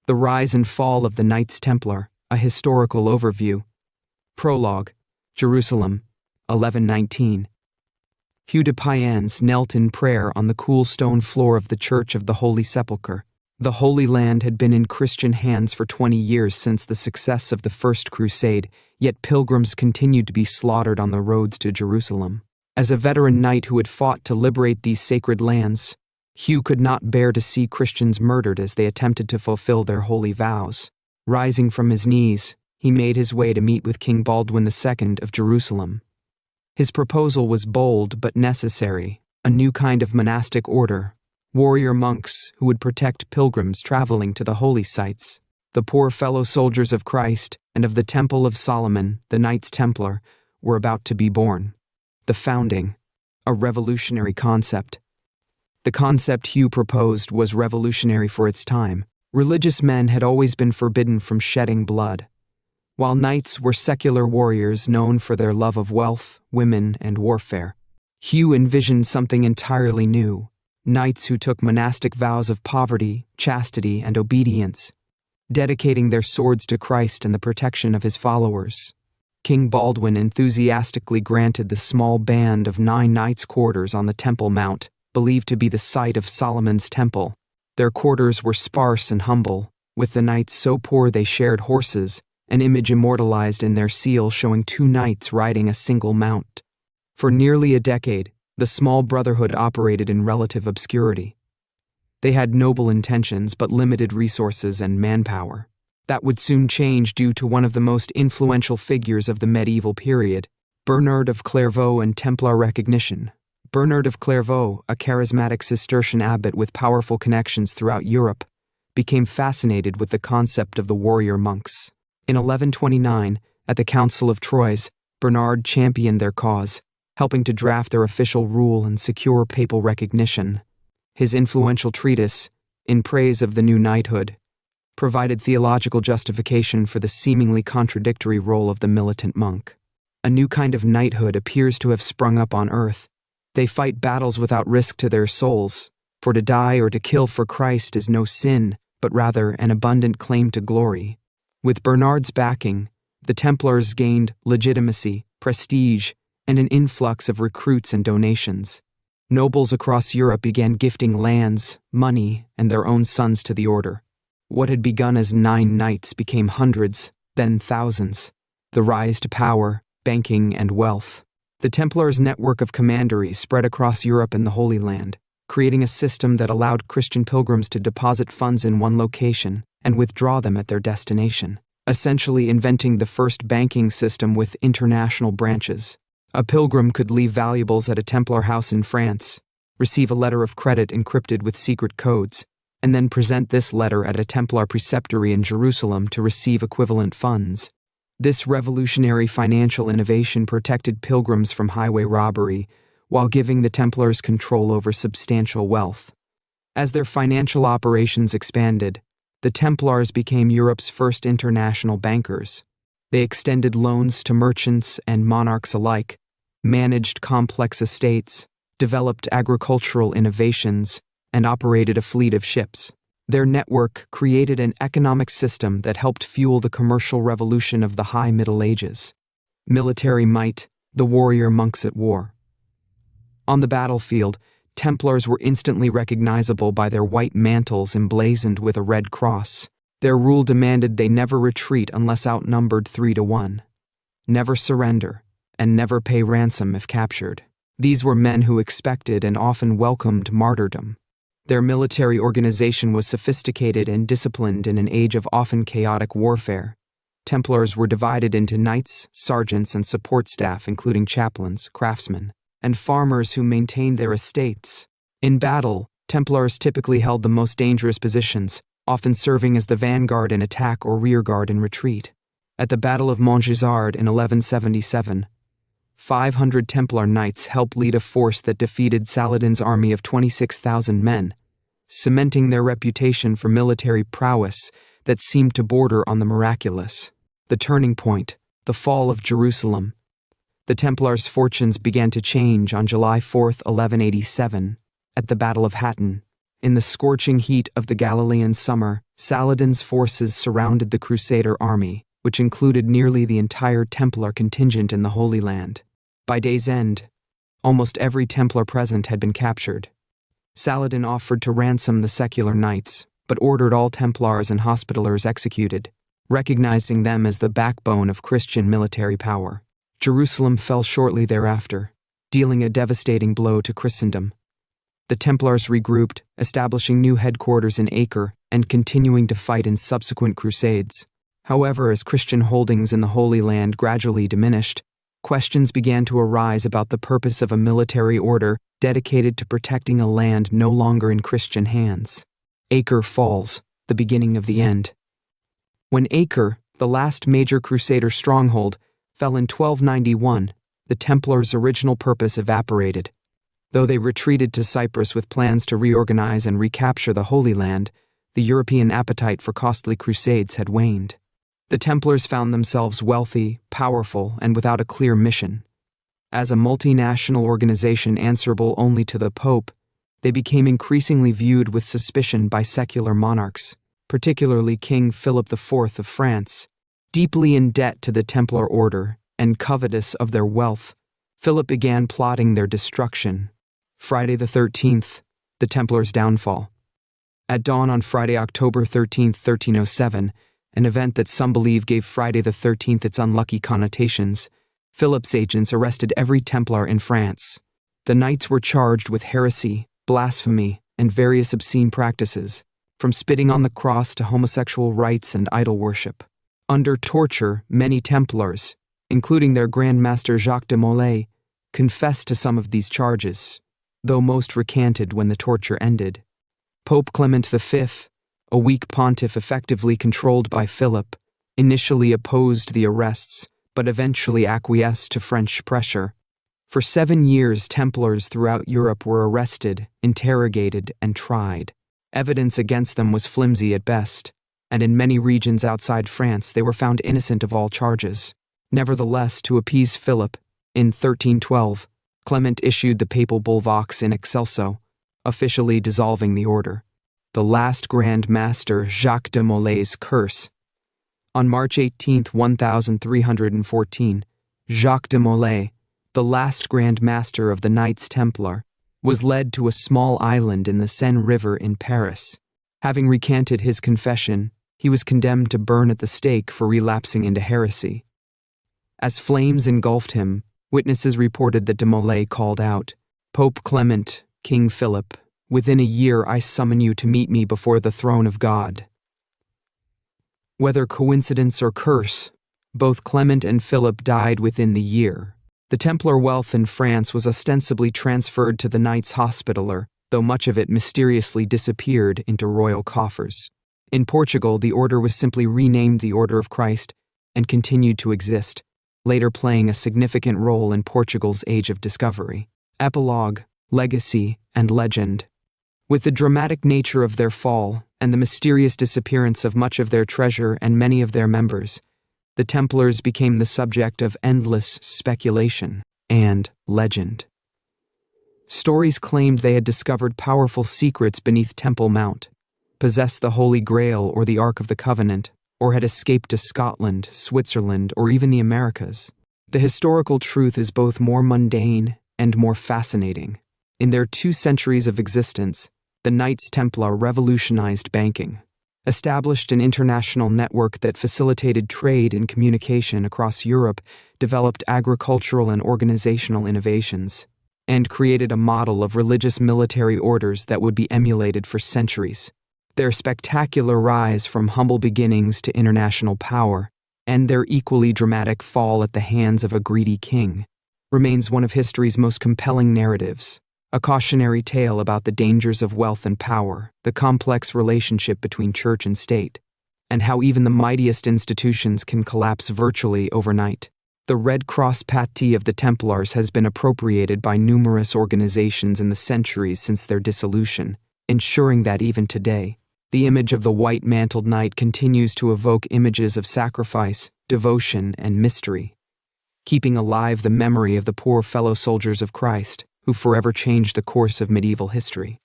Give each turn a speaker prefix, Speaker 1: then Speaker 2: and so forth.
Speaker 1: The Rise and Fall of the Knights Templar, a Historical Overview. Prologue. Jerusalem, 1119. Hugh de Payens knelt in prayer on the cool stone floor of the Church of the Holy Sepulchre. The Holy Land had been in Christian hands for 20 years since the success of the First Crusade, yet pilgrims continued to be slaughtered on the roads to Jerusalem. As a veteran knight who had fought to liberate these sacred lands, Hugh could not bear to see Christians murdered as they attempted to fulfill their holy vows. Rising from his knees, he made his way to meet with King Baldwin II of Jerusalem. His proposal was bold but necessary, a new kind of monastic order, warrior monks who would protect pilgrims traveling to the holy sites. The poor fellow soldiers of Christ and of the Temple of Solomon, the Knights Templar, were about to be born. The founding, a revolutionary concept. The concept Hugh proposed was revolutionary for its time. Religious men had always been forbidden from shedding blood, while knights were secular warriors known for their love of wealth, women, and warfare. Hugh envisioned something entirely new, knights who took monastic vows of poverty, chastity, and obedience, dedicating their swords to Christ and the protection of his followers. King Baldwin enthusiastically granted the small band of 9 knights quarters on the Temple Mount, believed to be the site of Solomon's temple. Their quarters were sparse and humble, with the knights so poor they shared horses, an image immortalized in their seal showing 2 knights riding a single mount. For nearly a decade, the small brotherhood operated in relative obscurity. They had noble intentions but limited resources and manpower. That would soon change due to one of the most influential figures of the medieval period, Bernard of Clairvaux and Templar recognition. Bernard of Clairvaux, a charismatic Cistercian abbot with powerful connections throughout Europe, became fascinated with the concept of the warrior monks. In 1129, at the Council of Troyes, Bernard championed their cause, helping to draft their official rule and secure papal recognition. His influential treatise, In Praise of the New Knighthood, provided theological justification for the seemingly contradictory role of the militant monk. A new kind of knighthood appears to have sprung up on earth. They fight battles without risk to their souls, for to die or to kill for Christ is no sin, but rather an abundant claim to glory. With Bernard's backing, the Templars gained legitimacy, prestige, and an influx of recruits and donations. Nobles across Europe began gifting lands, money, and their own sons to the order. What had begun as 9 knights became hundreds, then thousands. The rise to power, banking, and wealth. The Templars' network of commanderies spread across Europe and the Holy Land, creating a system that allowed Christian pilgrims to deposit funds in one location and withdraw them at their destination, essentially inventing the first banking system with international branches. A pilgrim could leave valuables at a Templar house in France, receive a letter of credit encrypted with secret codes, and then present this letter at a Templar preceptory in Jerusalem to receive equivalent funds. This revolutionary financial innovation protected pilgrims from highway robbery, while giving the Templars control over substantial wealth. As their financial operations expanded, the Templars became Europe's first international bankers. They extended loans to merchants and monarchs alike, managed complex estates, developed agricultural innovations, and operated a fleet of ships. Their network created an economic system that helped fuel the commercial revolution of the High Middle Ages. Military might, the warrior monks at war. On the battlefield, Templars were instantly recognizable by their white mantles emblazoned with a red cross. Their rule demanded they never retreat unless outnumbered 3-1, never surrender, and never pay ransom if captured. These were men who expected and often welcomed martyrdom. Their military organization was sophisticated and disciplined in an age of often chaotic warfare. Templars were divided into knights, sergeants, and support staff, including chaplains, craftsmen, and farmers who maintained their estates. In battle, Templars typically held the most dangerous positions, often serving as the vanguard in attack or rearguard in retreat. At the Battle of Montgisard in 1177, 500 Templar knights helped lead a force that defeated Saladin's army of 26,000 men, cementing their reputation for military prowess that seemed to border on the miraculous. The turning point, the fall of Jerusalem. The Templars' fortunes began to change on July 4, 1187, at the Battle of Hattin. In the scorching heat of the Galilean summer, Saladin's forces surrounded the Crusader army, which included nearly the entire Templar contingent in the Holy Land. By day's end, almost every Templar present had been captured. Saladin offered to ransom the secular knights, but ordered all Templars and Hospitallers executed, recognizing them as the backbone of Christian military power. Jerusalem fell shortly thereafter, dealing a devastating blow to Christendom. The Templars regrouped, establishing new headquarters in Acre and continuing to fight in subsequent crusades. However, as Christian holdings in the Holy Land gradually diminished, questions began to arise about the purpose of a military order dedicated to protecting a land no longer in Christian hands. Acre falls, the beginning of the end. When Acre, the last major Crusader stronghold, fell in 1291, the Templars' original purpose evaporated. Though they retreated to Cyprus with plans to reorganize and recapture the Holy Land, the European appetite for costly crusades had waned. The Templars found themselves wealthy, powerful, and without a clear mission. As a multinational organization answerable only to the Pope, they became increasingly viewed with suspicion by secular monarchs, particularly King Philip IV of France. Deeply in debt to the Templar order and covetous of their wealth, Philip began plotting their destruction. Friday the 13th, the Templars' downfall. At dawn on Friday, October 13, 1307, an event that some believe gave Friday the 13th its unlucky connotations, Philip's agents arrested every Templar in France. The knights were charged with heresy, blasphemy, and various obscene practices, from spitting on the cross to homosexual rites and idol worship. Under torture, many Templars, including their Grand Master Jacques de Molay, confessed to some of these charges, though most recanted when the torture ended. Pope Clement V, a weak pontiff effectively controlled by Philip, initially opposed the arrests, but eventually acquiesced to French pressure. For 7 years, Templars throughout Europe were arrested, interrogated, and tried. Evidence against them was flimsy at best, and in many regions outside France they were found innocent of all charges. Nevertheless, to appease Philip, in 1312, Clement issued the papal bull Vox in Excelso, officially dissolving the order. The last Grand Master Jacques de Molay's curse. On March 18, 1314, Jacques de Molay, the last Grand Master of the Knights Templar, was led to a small island in the Seine River in Paris. Having recanted his confession, he was condemned to burn at the stake for relapsing into heresy. As flames engulfed him, witnesses reported that de Molay called out, "Pope Clement, King Philip, within a year I summon you to meet me before the throne of God." Whether coincidence or curse, both Clement and Philip died within the year. The Templar wealth in France was ostensibly transferred to the Knights Hospitaller, though much of it mysteriously disappeared into royal coffers. In Portugal, the order was simply renamed the Order of Christ and continued to exist, later playing a significant role in Portugal's Age of Discovery. Epilogue, Legacy, and Legend. With the dramatic nature of their fall and the mysterious disappearance of much of their treasure and many of their members, the Templars became the subject of endless speculation and legend. Stories claimed they had discovered powerful secrets beneath Temple Mount, possessed the Holy Grail or the Ark of the Covenant, or had escaped to Scotland, Switzerland, or even the Americas. The historical truth is both more mundane and more fascinating. In their 2 centuries of existence, the Knights Templar revolutionized banking, established an international network that facilitated trade and communication across Europe, developed agricultural and organizational innovations, and created a model of religious military orders that would be emulated for centuries. Their spectacular rise from humble beginnings to international power, and their equally dramatic fall at the hands of a greedy king, remains one of history's most compelling narratives, a cautionary tale about the dangers of wealth and power, the complex relationship between church and state, and how even the mightiest institutions can collapse virtually overnight. The Red Cross patente of the Templars has been appropriated by numerous organizations in the centuries since their dissolution, ensuring that even today, the image of the white-mantled knight continues to evoke images of sacrifice, devotion, and mystery, keeping alive the memory of the poor fellow soldiers of Christ who forever changed the course of medieval history.